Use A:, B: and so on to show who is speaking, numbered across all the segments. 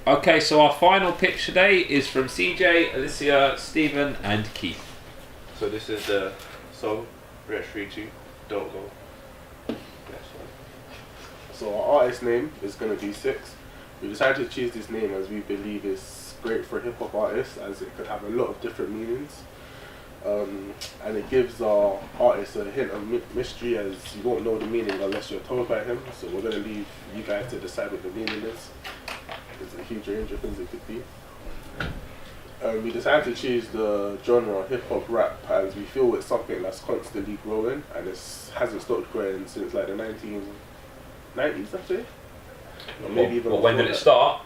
A: Okay, so our final pitch today is from CJ, Alicia, Stephen, and Keith.
B: So this is the song, Rich 3-2, Don't Go.
C: So our artist name is going to be Six. We decided to choose this name as we believe it's great for hip hop artists, as it could have a lot of different meanings. And it gives our artist a hint of mystery, as you won't know the meaning unless you're told by him. So we're going to leave you guys to decide what the meaning is. There's a huge range of things it could be. We decided to choose the genre hip hop rap as we feel it's something that's constantly growing, and it hasn't stopped growing since like the 1990s, I'd say. Or maybe even
A: when did it start?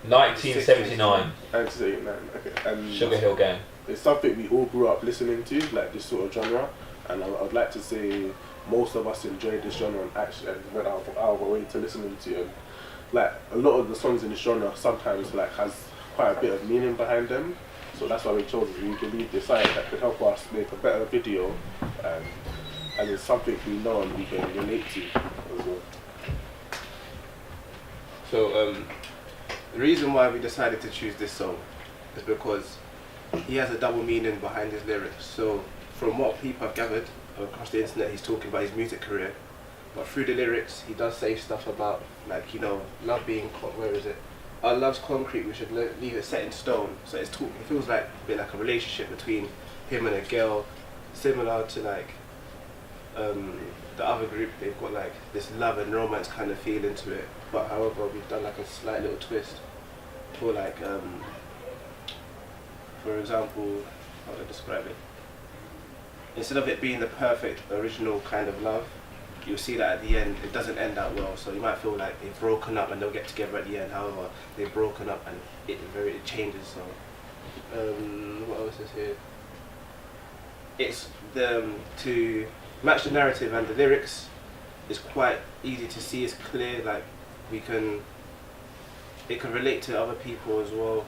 A: 1979.
C: 1979, okay. And
A: Sugar Hill Gang.
C: it's something we all grew up listening to, like this sort of genre, and I'd like to say most of us enjoyed this genre and actually went out of our way to listening to it. Like a lot of the songs in this genre sometimes like has quite a bit of meaning behind them, so that's why we chose it. We believe this side that could help us make a better video, and it's something we know and we can relate to as well.
B: So the reason why we decided to choose this song is because he has a double meaning behind his lyrics. So from what people have gathered across the internet, he's talking about his music career, but through the lyrics he does say stuff about, like, you know, love being where is it? Our love's concrete, we should leave it set in stone. So it feels like a bit like a relationship between him and a girl, similar to like the other group. They've got like this love and romance kind of feeling to it, but however we've done like a slight little twist for like for example, how do I describe it? Instead of it being the perfect original kind of love, you'll see that at the end it doesn't end that well. So you might feel like they've broken up and they'll get together at the end. However, they've broken up and it changes. So what else is here? It's to match the narrative and the lyrics is quite easy to see. It's clear, like it can relate to other people as well.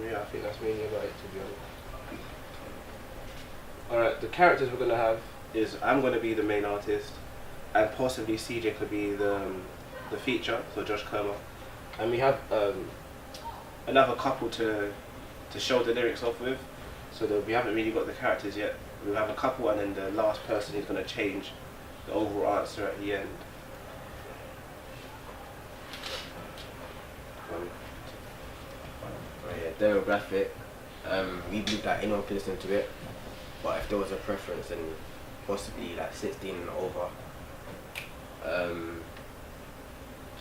B: Yeah, I think that's mainly about it, to be honest. Alright, the characters we're gonna have is I'm gonna be the main artist, and possibly CJ could be the feature, so Josh Kermer. And we have another couple to show the lyrics off with. So that we haven't really got the characters yet. We'll have a couple, and then the last person is gonna change the overall answer at the end.
D: Demographic, we believe that anyone can listen to it, but if there was a preference, then possibly like 16 and over. And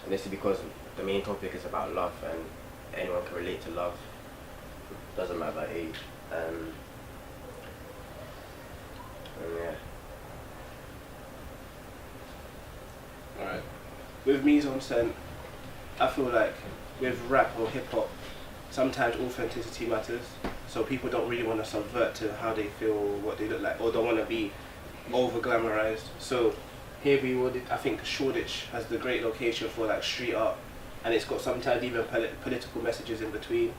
D: this is because the main topic is about love, and anyone can relate to love, doesn't matter age. Yeah.
B: Alright. With mise en scène, I feel like with rap or hip hop, sometimes authenticity matters. So people don't really want to subvert to how they feel, what they look like, or don't want to be over glamorized. So here we would, I think Shoreditch has the great location for like street art, and it's got sometimes even political messages in between.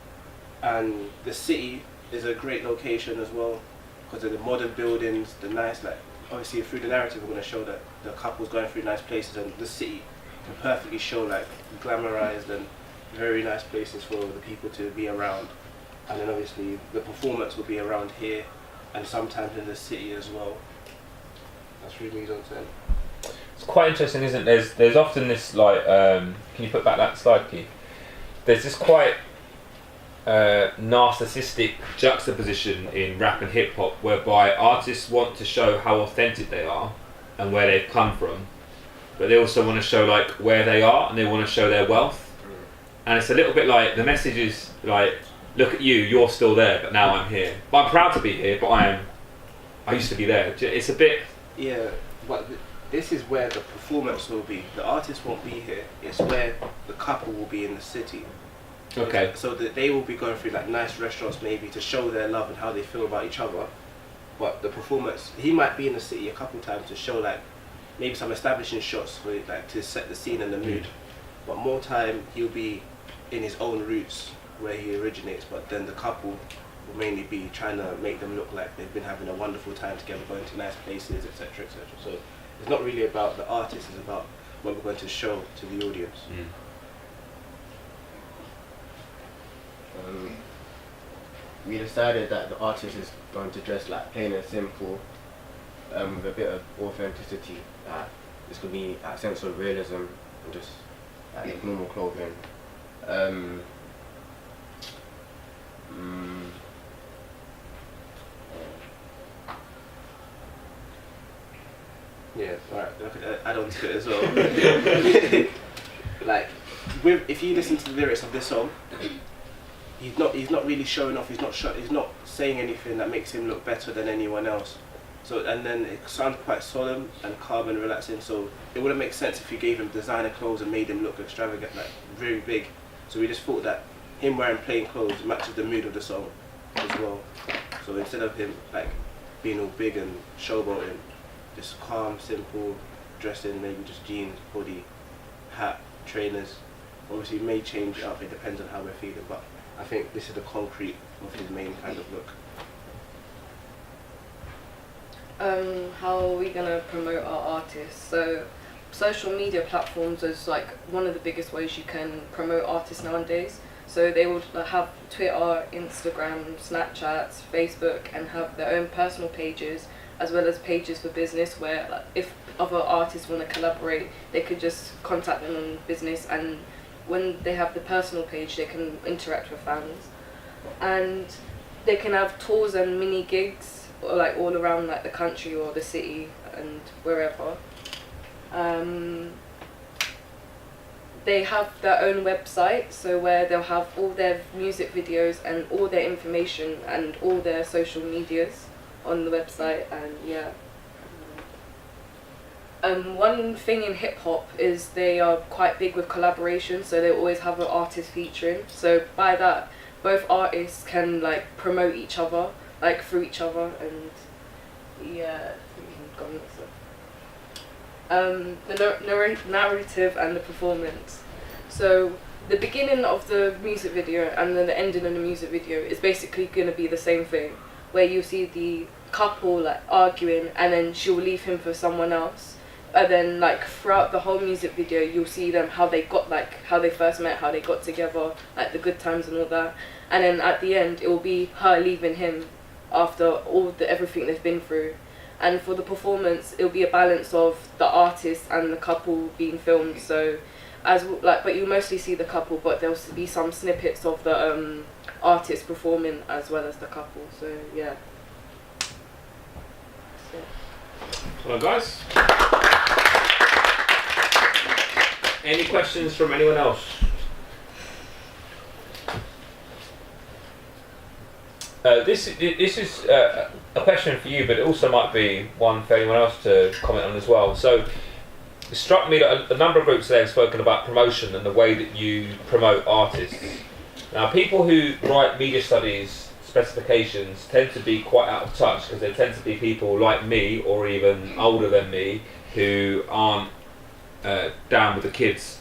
B: And the city is a great location as well, because of the modern buildings, the nice, like obviously through the narrative we're going to show that the couple's going through nice places, and the city can perfectly show like glamorized and very nice places for the people to be around. And then obviously the performance will be around here and sometimes in the city as well. That's really mise en scène.
A: It's quite interesting, isn't it? There's often this like, can you put back that slide, Keith? There's this quite narcissistic juxtaposition in rap and hip hop, whereby artists want to show how authentic they are and where they've come from, but they also want to show like where they are, and they want to show their wealth. And it's a little bit like the message is like, look at you, you're still there, but now I'm here. But I'm proud to be here, but I used to be there. It's a bit...
B: Yeah, but this is where the performance will be. The artist won't be here. It's where the couple will be in the city.
A: Okay.
B: So that they will be going through like nice restaurants maybe to show their love and how they feel about each other. But the performance, he might be in the city a couple times to show like maybe some establishing shots for like to set the scene and the mood. But more time he'll be in his own roots where he originates, but then the couple will mainly be trying to make them look like they've been having a wonderful time together, going to nice places, etc, etc. So it's not really about the artist, it's about what we're going to show to the audience.
D: we decided that the artist is going to dress like plain and simple, with a bit of authenticity. This could be a sense of realism and just like normal clothing.
B: Yeah, alright, I could add on to it as well. Like, if you listen to the lyrics of this song, he's not really showing off. He's not saying anything that makes him look better than anyone else. So, and then it sounds quite solemn and calm and relaxing. So it wouldn't make sense if you gave him designer clothes and made him look extravagant, like very big. So we just thought that him wearing plain clothes matches the mood of the song as well. So instead of him like being all big and showboating, just calm, simple dressing, maybe just jeans, hoodie, hat, trainers. Obviously, we may change it up. It depends on how we're feeling, but I think this is the concrete of his main kind of look.
E: How are we gonna promote our artists? So, social media platforms is like one of the biggest ways you can promote artists nowadays. So they would have Twitter, Instagram, Snapchats, Facebook, and have their own personal pages, as well as pages for business where like, if other artists want to collaborate, they could just contact them on business, and when they have the personal page they can interact with fans, and they can have tours and mini gigs or like all around like the country or the city and wherever. They have their own website, so where they'll have all their music videos and all their information and all their social medias on the website. And yeah, one thing in hip hop is they are quite big with collaboration, so they always have an artist featuring. So by that, both artists can like promote each other, like through each other, and yeah, the narrative and the performance. So the beginning of the music video and then the ending of the music video is basically going to be the same thing, where you see the couple like arguing and then she'll leave him for someone else, and then like throughout the whole music video you'll see them how they first met, how they got together, like the good times and all that, and then at the end it will be her leaving him after everything they've been through. And for the performance it'll be a balance of the artist and the couple being filmed, so but you mostly see the couple, but there'll be some snippets of the artist performing as well as the couple. So yeah.
A: Hello guys. Any questions from anyone else? This is a question for you, but it also might be one for anyone else to comment on as well. So it struck me that a number of groups today have spoken about promotion and the way that you promote artists. Now, people who write media studies specifications tend to be quite out of touch, because they tend to be people like me or even older than me who aren't down with the kids,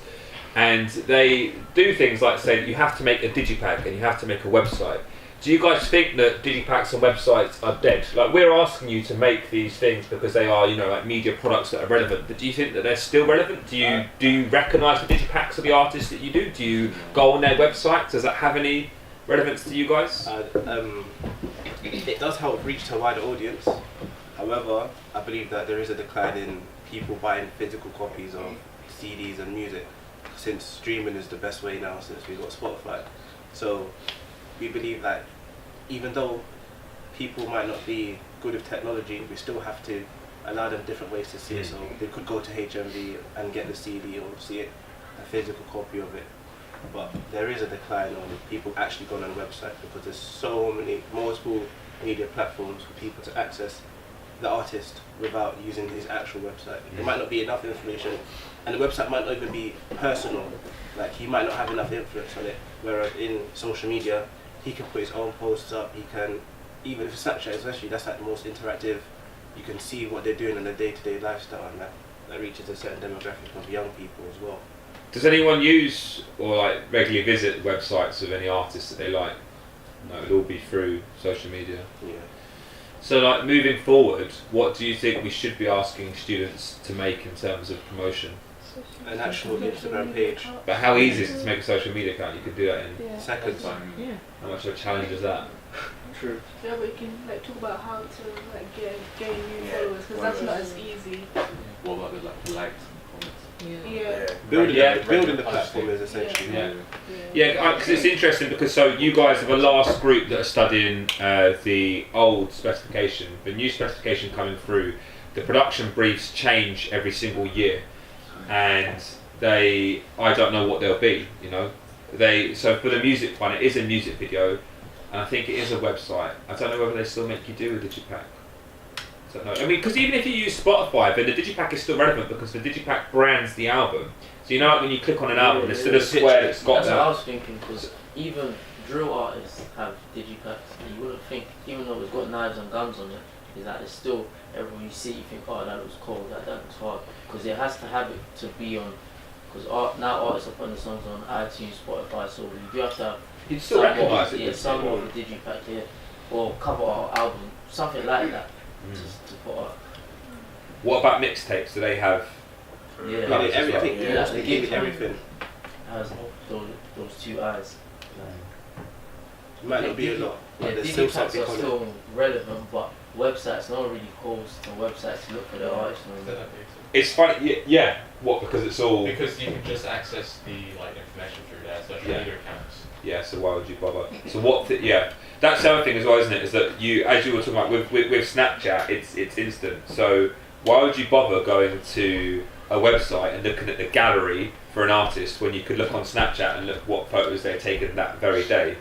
A: and they do things like say you have to make a digipack and you have to make a website. Do you guys think that digipacks and websites are dead? Like, we're asking you to make these things because they are, like media products that are relevant. But do you think that they're still relevant? Do you recognise the digipacks of the artists that you do? Do you go on their website? Does that have any relevance to you guys?
B: It does help reach to a wider audience. However, I believe that there is a decline in people buying physical copies of CDs and music, since streaming is the best way now, since we've got Spotify. So we believe that even though people might not be good with technology, we still have to allow them different ways to see it. So they could go to HMV and get the CD or see it, a physical copy of it. But there is a decline on people actually going on the website, because there's so many multiple media platforms for people to access the artist without using his actual website. There might not be enough information, and the website might not even be personal. Like, he might not have enough influence on it. Whereas in social media, he can put his own posts up. He can, even if Snapchat especially, that's like the most interactive. You can see what they're doing in their day-to-day lifestyle, and that reaches a certain demographic of young people as well.
A: Does anyone use or like regularly visit websites of any artists that they like? No, it'll all be through social media.
B: Yeah.
A: So, like, moving forward, what do you think we should be asking students to make in terms of promotion?
B: an actual Instagram page.
A: But how easy is it to make a social media account? You could do that in
B: Seconds.
F: Yeah.
A: how much of a challenge is that?
F: True.
G: Yeah, but you can like talk about how to like gain new
B: Yeah.
G: followers because that's not as easy.
H: What about the likes and comments?
G: Yeah.
B: Building the platform is essentially.
A: Yeah. Yeah, because it's interesting because so you guys are the last group that are studying the old specification. The new specification coming through, the production briefs change every single year, and I don't know what they'll be. You know, so for the music one, it is a music video, and I think it is a website. I don't know whether they still make you do a digipack. I don't know. I mean, because even if you use Spotify, then the digipack is still relevant because the digipack brands the album. So you know, like when you click on an album, instead of square, it's got
I: That's what I
A: that.
I: was thinking, because even drill artists have digipacks, and you wouldn't think, even though it's got knives and guns on it, is that it's still, everyone you see, you think, oh, that looks cool, that looks hard, because it has to have it to be on, because now artists are putting the songs on iTunes, Spotify, so you do have to have
A: You'd still recognise it.
I: yeah, some of the digipack here, or cover our album, something like that, just to put up.
A: What about mixtapes? Do they have?
I: Yeah,
A: Covers as well?
B: Everything.
I: Yeah,
B: They give you everything.
I: has those two eyes.
B: It might not be a lot, but
I: Yeah,
B: there's still
I: digipacks
B: something
I: are
B: on it.
I: still relevant, but websites, no one really calls on websites to look for their artists.
A: It's funny, yeah. What? Because it's all.
H: Because you can just access the information through their social media accounts.
A: Yeah. So why would you bother? So what? Yeah. That's the other thing as well, isn't it? Is that you, as you were talking about with Snapchat, it's instant. So why would you bother going to a website and looking at the gallery for an artist when you could look on Snapchat and look what photos they're taken that very day?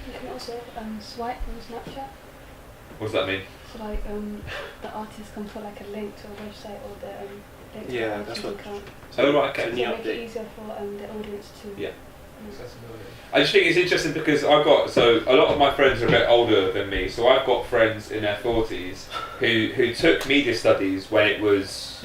J: You can also swipe on Snapchat.
A: What does that mean?
J: So like the artist can put like a link to a website or the link to
B: Yeah,
J: the
B: that's
J: artist's
B: what-
J: account.
A: Oh right, okay.
B: New
J: Yeah, make it
B: update.
J: easier for the audience to.
A: Yeah. I just think it's interesting because I've got a lot of my friends are a bit older than me, so I've got friends in their 40s who took media studies when it was